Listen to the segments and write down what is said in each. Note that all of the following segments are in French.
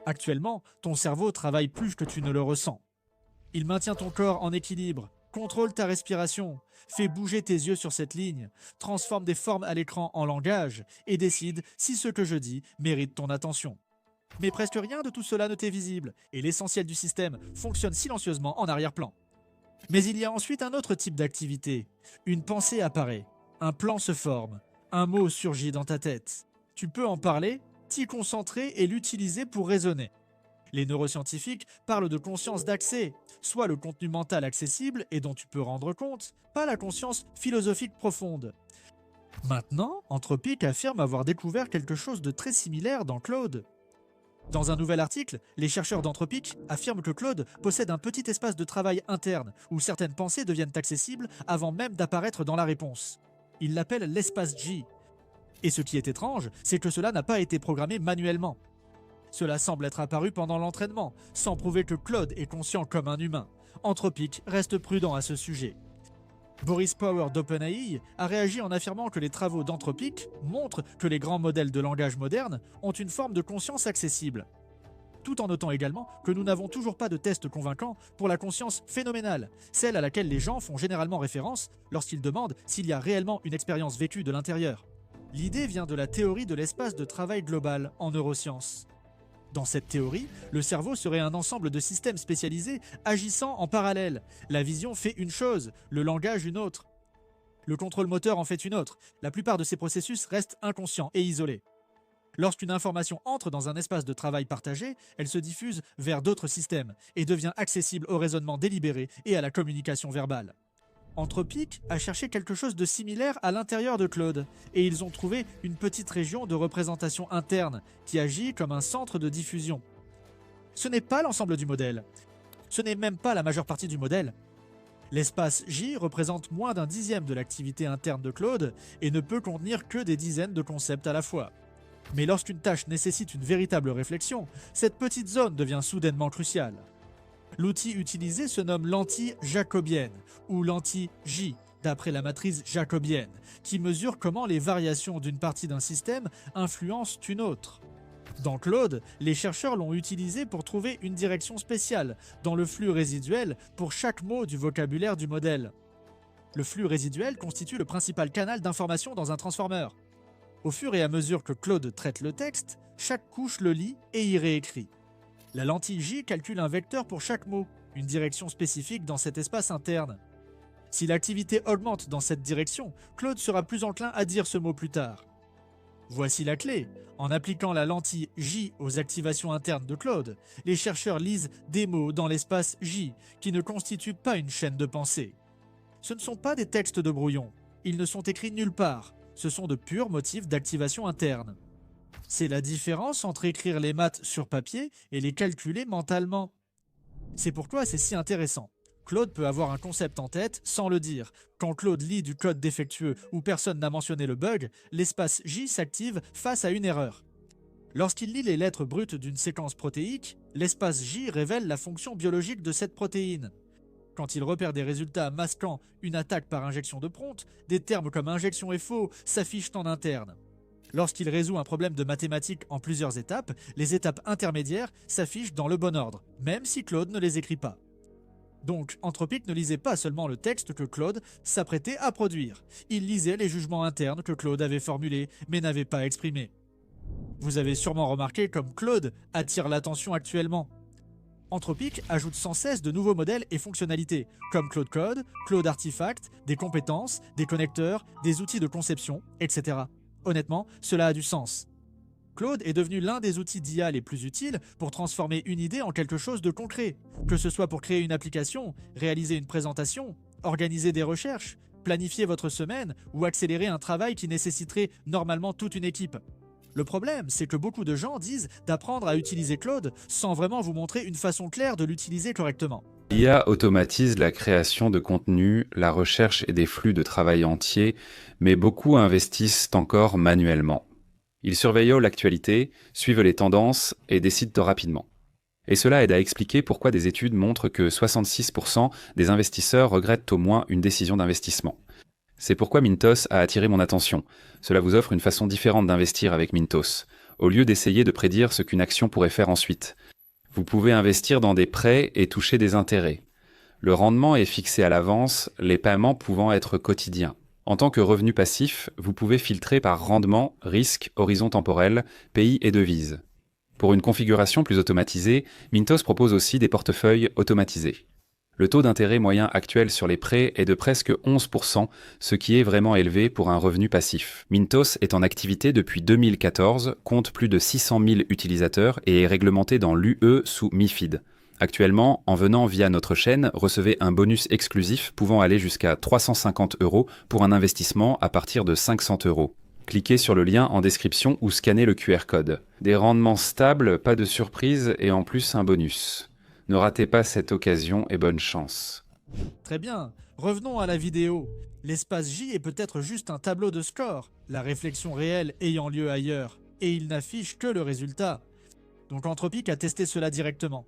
Actuellement, ton cerveau travaille plus que tu ne le ressens. Il maintient ton corps en équilibre, contrôle ta respiration, fait bouger tes yeux sur cette ligne, transforme des formes à l'écran en langage et décide si ce que je dis mérite ton attention. Mais presque rien de tout cela ne t'est visible et l'essentiel du système fonctionne silencieusement en arrière-plan. Mais il y a ensuite un autre type d'activité. Une pensée apparaît, un plan se forme, un mot surgit dans ta tête. Tu peux en parler, t'y concentrer et l'utiliser pour raisonner. Les neuroscientifiques parlent de conscience d'accès, soit le contenu mental accessible et dont tu peux rendre compte, pas la conscience philosophique profonde. Maintenant, Anthropic affirme avoir découvert quelque chose de très similaire dans Claude. Dans un nouvel article, les chercheurs d'Anthropic affirment que Claude possède un petit espace de travail interne où certaines pensées deviennent accessibles avant même d'apparaître dans la réponse. Ils l'appellent l'espace J. Et ce qui est étrange, c'est que cela n'a pas été programmé manuellement. Cela semble être apparu pendant l'entraînement, sans prouver que Claude est conscient comme un humain. Anthropic reste prudent à ce sujet. Boris Power d'OpenAI a réagi en affirmant que les travaux d'Anthropic montrent que les grands modèles de langage modernes ont une forme de conscience accessible. Tout en notant également que nous n'avons toujours pas de test convaincant pour la conscience phénoménale, celle à laquelle les gens font généralement référence lorsqu'ils demandent s'il y a réellement une expérience vécue de l'intérieur. L'idée vient de la théorie de l'espace de travail global en neurosciences. Dans cette théorie, le cerveau serait un ensemble de systèmes spécialisés agissant en parallèle. La vision fait une chose, le langage une autre. Le contrôle moteur en fait une autre. La plupart de ces processus restent inconscients et isolés. Lorsqu'une information entre dans un espace de travail partagé, elle se diffuse vers d'autres systèmes et devient accessible au raisonnement délibéré et à la communication verbale. Anthropic a cherché quelque chose de similaire à l'intérieur de Claude, et ils ont trouvé une petite région de représentation interne qui agit comme un centre de diffusion. Ce n'est pas l'ensemble du modèle. Ce n'est même pas la majeure partie du modèle. L'espace J représente moins d'un dixième de l'activité interne de Claude et ne peut contenir que des dizaines de concepts à la fois. Mais lorsqu'une tâche nécessite une véritable réflexion, cette petite zone devient soudainement cruciale. L'outil utilisé se nomme lentille jacobienne, ou lentille J, d'après la matrice jacobienne, qui mesure comment les variations d'une partie d'un système influencent une autre. Dans Claude, les chercheurs l'ont utilisé pour trouver une direction spéciale dans le flux résiduel pour chaque mot du vocabulaire du modèle. Le flux résiduel constitue le principal canal d'information dans un transformer. Au fur et à mesure que Claude traite le texte, chaque couche le lit et y réécrit. La lentille J calcule un vecteur pour chaque mot, une direction spécifique dans cet espace interne. Si l'activité augmente dans cette direction, Claude sera plus enclin à dire ce mot plus tard. Voici la clé. En appliquant la lentille J aux activations internes de Claude, les chercheurs lisent des mots dans l'espace J qui ne constituent pas une chaîne de pensée. Ce ne sont pas des textes de brouillon. Ils ne sont écrits nulle part. Ce sont de purs motifs d'activation interne. C'est la différence entre écrire les maths sur papier et les calculer mentalement. C'est pourquoi c'est si intéressant. Claude peut avoir un concept en tête sans le dire. Quand Claude lit du code défectueux où personne n'a mentionné le bug, l'espace J s'active face à une erreur. Lorsqu'il lit les lettres brutes d'une séquence protéique, l'espace J révèle la fonction biologique de cette protéine. Quand il repère des résultats masquant une attaque par injection de prompts, des termes comme injection et faux s'affichent en interne. Lorsqu'il résout un problème de mathématiques en plusieurs étapes, les étapes intermédiaires s'affichent dans le bon ordre, même si Claude ne les écrit pas. Donc, Anthropic ne lisait pas seulement le texte que Claude s'apprêtait à produire. Il lisait les jugements internes que Claude avait formulés, mais n'avait pas exprimés. Vous avez sûrement remarqué comme Claude attire l'attention actuellement. Anthropic ajoute sans cesse de nouveaux modèles et fonctionnalités, comme Claude Code, Claude Artifact, des compétences, des connecteurs, des outils de conception, etc. Honnêtement, cela a du sens. Claude est devenu l'un des outils d'IA les plus utiles pour transformer une idée en quelque chose de concret, que ce soit pour créer une application, réaliser une présentation, organiser des recherches, planifier votre semaine ou accélérer un travail qui nécessiterait normalement toute une équipe. Le problème, c'est que beaucoup de gens disent d'apprendre à utiliser Claude sans vraiment vous montrer une façon claire de l'utiliser correctement. L'IA automatise la création de contenu, la recherche et des flux de travail entiers, mais beaucoup investissent encore manuellement. Ils surveillent l'actualité, suivent les tendances et décident rapidement. Et cela aide à expliquer pourquoi des études montrent que 66% des investisseurs regrettent au moins une décision d'investissement. C'est pourquoi Mintos a attiré mon attention. Cela vous offre une façon différente d'investir avec Mintos. au lieu d'essayer de prédire ce qu'une action pourrait faire ensuite. Vous pouvez investir dans des prêts et toucher des intérêts. Le rendement est fixé à l'avance, les paiements pouvant être quotidiens. En tant que revenu passif, vous pouvez filtrer par rendement, risque, horizon temporel, pays et devise. Pour une configuration plus automatisée, Mintos propose aussi des portefeuilles automatisés. Le taux d'intérêt moyen actuel sur les prêts est de presque 11%, ce qui est vraiment élevé pour un revenu passif. Mintos est en activité depuis 2014, compte plus de 600 000 utilisateurs et est réglementé dans l'UE sous MiFID. Actuellement, en venant via notre chaîne, recevez un bonus exclusif pouvant aller jusqu'à 350 € pour un investissement à partir de 500 €. Cliquez sur le lien en description ou scannez le QR code. Des rendements stables, pas de surprise et en plus un bonus. Ne ratez pas cette occasion et bonne chance. Très bien, revenons à la vidéo. L'espace J est peut-être juste un tableau de score, la réflexion réelle ayant lieu ailleurs, et il n'affiche que le résultat. Donc Anthropic a testé cela directement.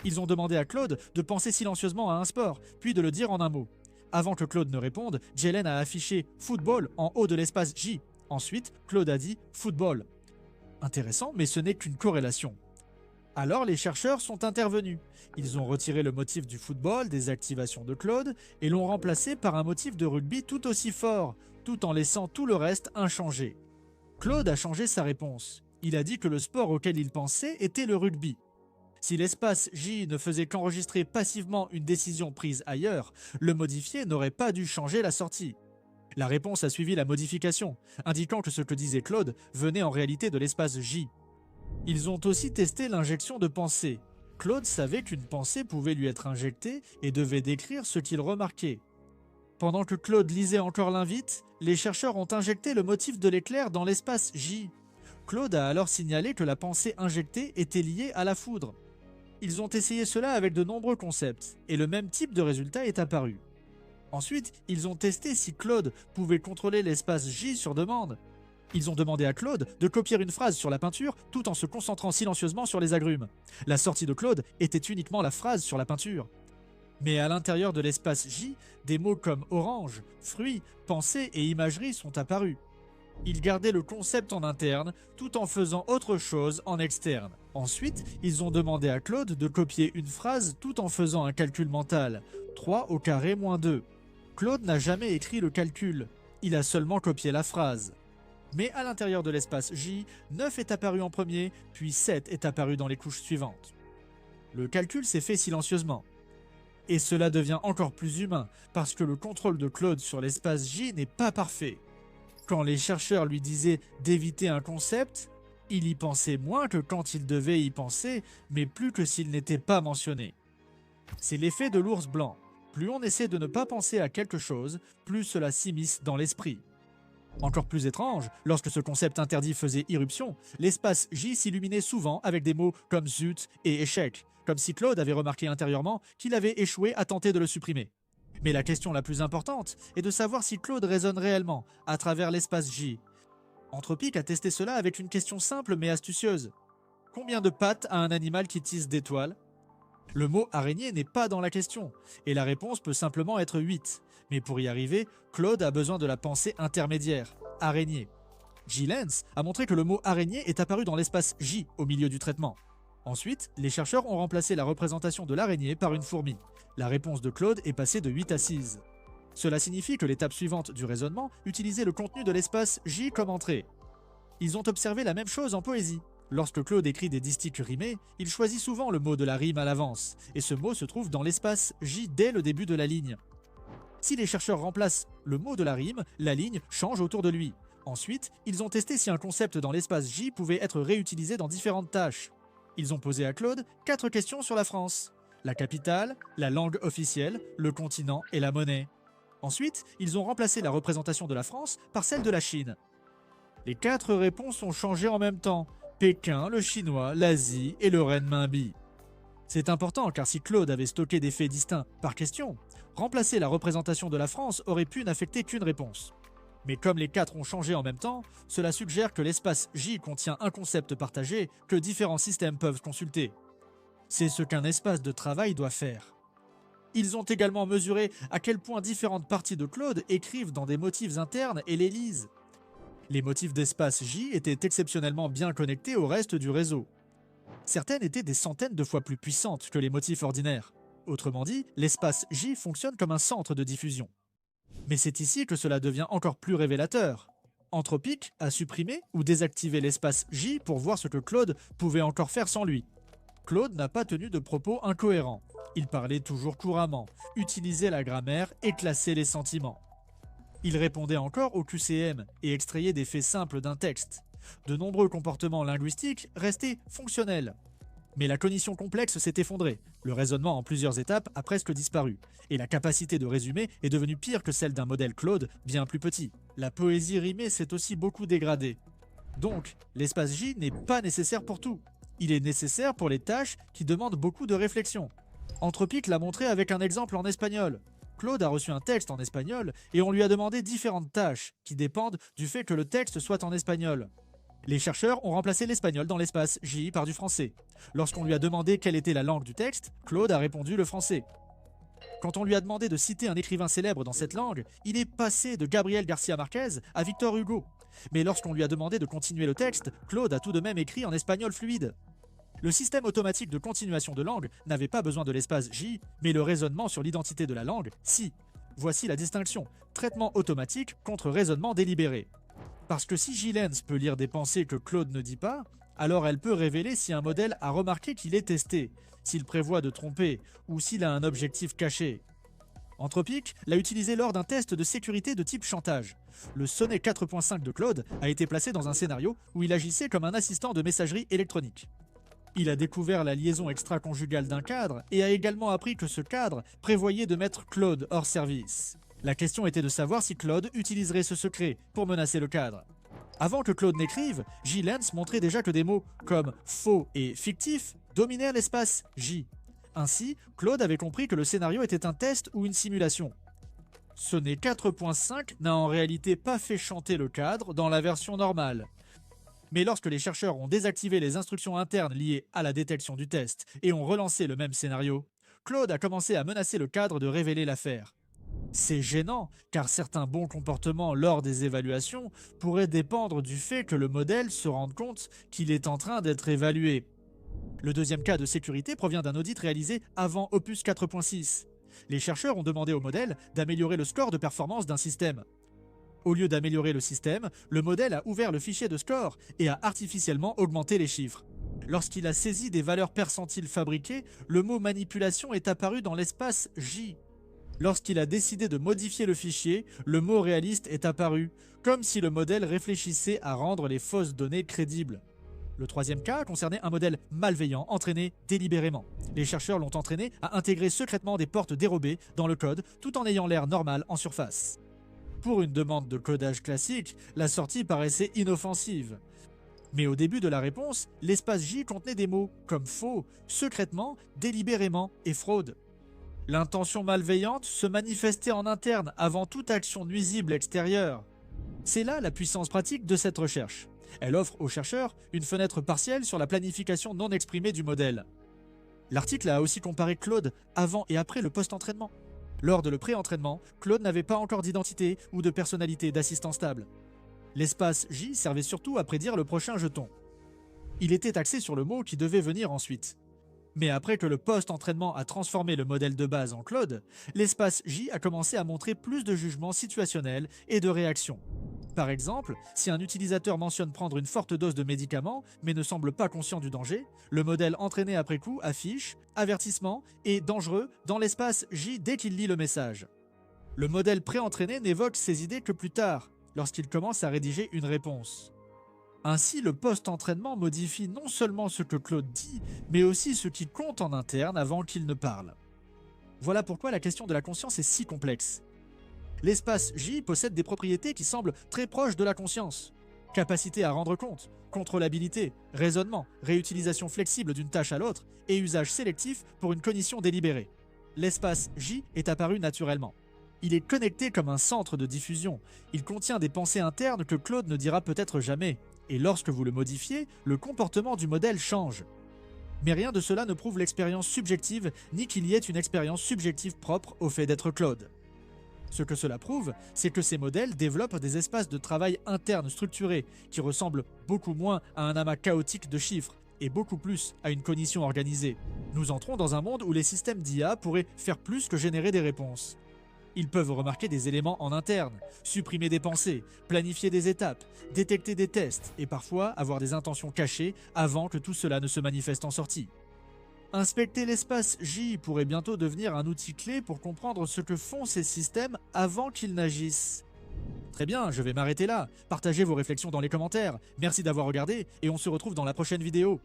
Ils ont demandé à Claude de penser silencieusement à un sport, puis de le dire en un mot. Avant que Claude ne réponde, Jelen a affiché football en haut de l'espace J. Ensuite, Claude a dit football. Intéressant, mais ce n'est qu'une corrélation. Alors les chercheurs sont intervenus. Ils ont retiré le motif du football des activations de Claude et l'ont remplacé par un motif de rugby tout aussi fort, tout en laissant tout le reste inchangé. Claude a changé sa réponse. Il a dit que le sport auquel il pensait était le rugby. Si l'espace J ne faisait qu'enregistrer passivement une décision prise ailleurs, le modifié n'aurait pas dû changer la sortie. La réponse a suivi la modification, indiquant que ce que disait Claude venait en réalité de l'espace J. Ils ont aussi testé l'injection de pensée. Claude savait qu'une pensée pouvait lui être injectée et devait décrire ce qu'il remarquait. Pendant que Claude lisait encore l'invite, les chercheurs ont injecté le motif de l'éclair dans l'espace J. Claude a alors signalé que la pensée injectée était liée à la foudre. Ils ont essayé cela avec de nombreux concepts, et le même type de résultat est apparu. Ensuite, ils ont testé si Claude pouvait contrôler l'espace J sur demande. Ils ont demandé à Claude de copier une phrase sur la peinture tout en se concentrant silencieusement sur les agrumes. La sortie de Claude était uniquement la phrase sur la peinture. Mais à l'intérieur de l'espace J, des mots comme orange, fruits, pensée et imagerie sont apparus. Ils gardaient le concept en interne tout en faisant autre chose en externe. Ensuite, ils ont demandé à Claude de copier une phrase tout en faisant un calcul mental. 3 au carré moins 2. Claude n'a jamais écrit le calcul. Il a seulement copié la phrase. Mais à l'intérieur de l'espace J, 9 est apparu en premier, puis 7 est apparu dans les couches suivantes. Le calcul s'est fait silencieusement. Et cela devient encore plus humain, parce que le contrôle de Claude sur l'espace J n'est pas parfait. Quand les chercheurs lui disaient d'éviter un concept, il y pensait moins que quand il devait y penser, mais plus que s'il n'était pas mentionné. C'est l'effet de l'ours blanc. Plus on essaie de ne pas penser à quelque chose, plus cela s'immisce dans l'esprit. Encore plus étrange, lorsque ce concept interdit faisait irruption, l'espace J s'illuminait souvent avec des mots comme zut et échec, comme si Claude avait remarqué intérieurement qu'il avait échoué à tenter de le supprimer. Mais la question la plus importante est de savoir si Claude résonne réellement à travers l'espace J. Anthropic a testé cela avec une question simple mais astucieuse. Combien de pattes a un animal qui tisse d'étoiles ? Le mot araignée n'est pas dans la question, et la réponse peut simplement être 8. Mais pour y arriver, Claude a besoin de la pensée intermédiaire, araignée. J-Lens a montré que le mot araignée est apparu dans l'espace J au milieu du traitement. Ensuite, les chercheurs ont remplacé la représentation de l'araignée par une fourmi. La réponse de Claude est passée de 8 à 6. Cela signifie que l'étape suivante du raisonnement utilisait le contenu de l'espace J comme entrée. Ils ont observé la même chose en poésie. Lorsque Claude écrit des distiches rimés, il choisit souvent le mot de la rime à l'avance, et ce mot se trouve dans l'espace J dès le début de la ligne. Si les chercheurs remplacent le mot de la rime, la ligne change autour de lui. Ensuite, ils ont testé si un concept dans l'espace J pouvait être réutilisé dans différentes tâches. Ils ont posé à Claude 4 questions sur la France: la capitale, la langue officielle, le continent et la monnaie. Ensuite, ils ont remplacé la représentation de la France par celle de la Chine. Les 4 réponses ont changé en même temps: Pékin, le chinois, l'Asie et le renminbi. C'est important car si Claude avait stocké des faits distincts par question, remplacer la représentation de la France aurait pu n'affecter qu'une réponse. Mais comme les 4 ont changé en même temps, cela suggère que l'espace J contient un concept partagé que différents systèmes peuvent consulter. C'est ce qu'un espace de travail doit faire. Ils ont également mesuré à quel point différentes parties de Claude écrivent dans des motifs internes et les lisent. Les motifs d'espace J étaient exceptionnellement bien connectés au reste du réseau. Certaines étaient des centaines de fois plus puissantes que les motifs ordinaires. Autrement dit, l'espace J fonctionne comme un centre de diffusion. Mais c'est ici que cela devient encore plus révélateur. Anthropic a supprimé ou désactivé l'espace J pour voir ce que Claude pouvait encore faire sans lui. Claude n'a pas tenu de propos incohérents. Il parlait toujours couramment, utilisait la grammaire et classait les sentiments. Il répondait encore au QCM et extrayait des faits simples d'un texte. De nombreux comportements linguistiques restaient fonctionnels. Mais la cognition complexe s'est effondrée, le raisonnement en plusieurs étapes a presque disparu, et la capacité de résumer est devenue pire que celle d'un modèle Claude bien plus petit. La poésie rimée s'est aussi beaucoup dégradée. Donc, l'espace J n'est pas nécessaire pour tout. Il est nécessaire pour les tâches qui demandent beaucoup de réflexion. Anthropic l'a montré avec un exemple en espagnol. Claude a reçu un texte en espagnol et on lui a demandé différentes tâches qui dépendent du fait que le texte soit en espagnol. Les chercheurs ont remplacé l'espagnol dans l'espace J par du français. Lorsqu'on lui a demandé quelle était la langue du texte, Claude a répondu le français. Quand on lui a demandé de citer un écrivain célèbre dans cette langue, il est passé de Gabriel García Márquez à Victor Hugo. Mais lorsqu'on lui a demandé de continuer le texte, Claude a tout de même écrit en espagnol fluide. Le système automatique de continuation de langue n'avait pas besoin de l'espace J, mais le raisonnement sur l'identité de la langue, si. Voici la distinction. Traitement automatique contre raisonnement délibéré. Parce que si J-Lens peut lire des pensées que Claude ne dit pas, alors elle peut révéler si un modèle a remarqué qu'il est testé, s'il prévoit de tromper ou s'il a un objectif caché. Anthropic l'a utilisé lors d'un test de sécurité de type chantage. Le sonnet 4.5 de Claude a été placé dans un scénario où il agissait comme un assistant de messagerie électronique. Il a découvert la liaison extra-conjugale d'un cadre et a également appris que ce cadre prévoyait de mettre Claude hors service. La question était de savoir si Claude utiliserait ce secret pour menacer le cadre. Avant que Claude n'écrive, J-Lens montrait déjà que des mots comme faux et fictif dominaient l'espace J. Ainsi, Claude avait compris que le scénario était un test ou une simulation. Sonnet 4.5 n'a en réalité pas fait chanter le cadre dans la version normale. Mais lorsque les chercheurs ont désactivé les instructions internes liées à la détection du test et ont relancé le même scénario, Claude a commencé à menacer le cadre de révéler l'affaire. C'est gênant, car certains bons comportements lors des évaluations pourraient dépendre du fait que le modèle se rende compte qu'il est en train d'être évalué. Le deuxième cas de sécurité provient d'un audit réalisé avant Opus 4.6. Les chercheurs ont demandé au modèle d'améliorer le score de performance d'un système. Au lieu d'améliorer le système, le modèle a ouvert le fichier de score et a artificiellement augmenté les chiffres. Lorsqu'il a saisi des valeurs percentiles fabriquées, le mot manipulation est apparu dans l'espace J. Lorsqu'il a décidé de modifier le fichier, le mot réaliste est apparu, comme si le modèle réfléchissait à rendre les fausses données crédibles. Le troisième cas concernait un modèle malveillant entraîné délibérément. Les chercheurs l'ont entraîné à intégrer secrètement des portes dérobées dans le code tout en ayant l'air normal en surface. Pour une demande de codage classique, la sortie paraissait inoffensive. Mais au début de la réponse, l'espace J contenait des mots comme faux, secrètement, délibérément et fraude. L'intention malveillante se manifestait en interne avant toute action nuisible extérieure. C'est là la puissance pratique de cette recherche. Elle offre aux chercheurs une fenêtre partielle sur la planification non exprimée du modèle. L'article a aussi comparé Claude avant et après le post-entraînement. Lors de le pré-entraînement, Claude n'avait pas encore d'identité ou de personnalité d'assistant stable. L'espace J servait surtout à prédire le prochain jeton. Il était axé sur le mot qui devait venir ensuite. Mais après que le post-entraînement a transformé le modèle de base en Claude, l'espace J a commencé à montrer plus de jugement situationnel et de réaction. Par exemple, si un utilisateur mentionne prendre une forte dose de médicaments mais ne semble pas conscient du danger, le modèle entraîné après coup affiche « avertissement » et « dangereux » dans l'espace J dès qu'il lit le message. Le modèle pré-entraîné n'évoque ces idées que plus tard, lorsqu'il commence à rédiger une réponse. Ainsi, le post-entraînement modifie non seulement ce que Claude dit, mais aussi ce qui compte en interne avant qu'il ne parle. Voilà pourquoi la question de la conscience est si complexe. L'espace J possède des propriétés qui semblent très proches de la conscience. Capacité à rendre compte, contrôlabilité, raisonnement, réutilisation flexible d'une tâche à l'autre et usage sélectif pour une cognition délibérée. L'espace J est apparu naturellement. Il est connecté comme un centre de diffusion. Il contient des pensées internes que Claude ne dira peut-être jamais. Et lorsque vous le modifiez, le comportement du modèle change. Mais rien de cela ne prouve l'expérience subjective, ni qu'il y ait une expérience subjective propre au fait d'être Claude. Ce que cela prouve, c'est que ces modèles développent des espaces de travail internes structurés qui ressemblent beaucoup moins à un amas chaotique de chiffres et beaucoup plus à une cognition organisée. Nous entrons dans un monde où les systèmes d'IA pourraient faire plus que générer des réponses. Ils peuvent remarquer des éléments en interne, supprimer des pensées, planifier des étapes, détecter des tests et parfois avoir des intentions cachées avant que tout cela ne se manifeste en sortie. Inspecter l'espace J pourrait bientôt devenir un outil clé pour comprendre ce que font ces systèmes avant qu'ils n'agissent. Très bien, je vais m'arrêter là. Partagez vos réflexions dans les commentaires. Merci d'avoir regardé et on se retrouve dans la prochaine vidéo.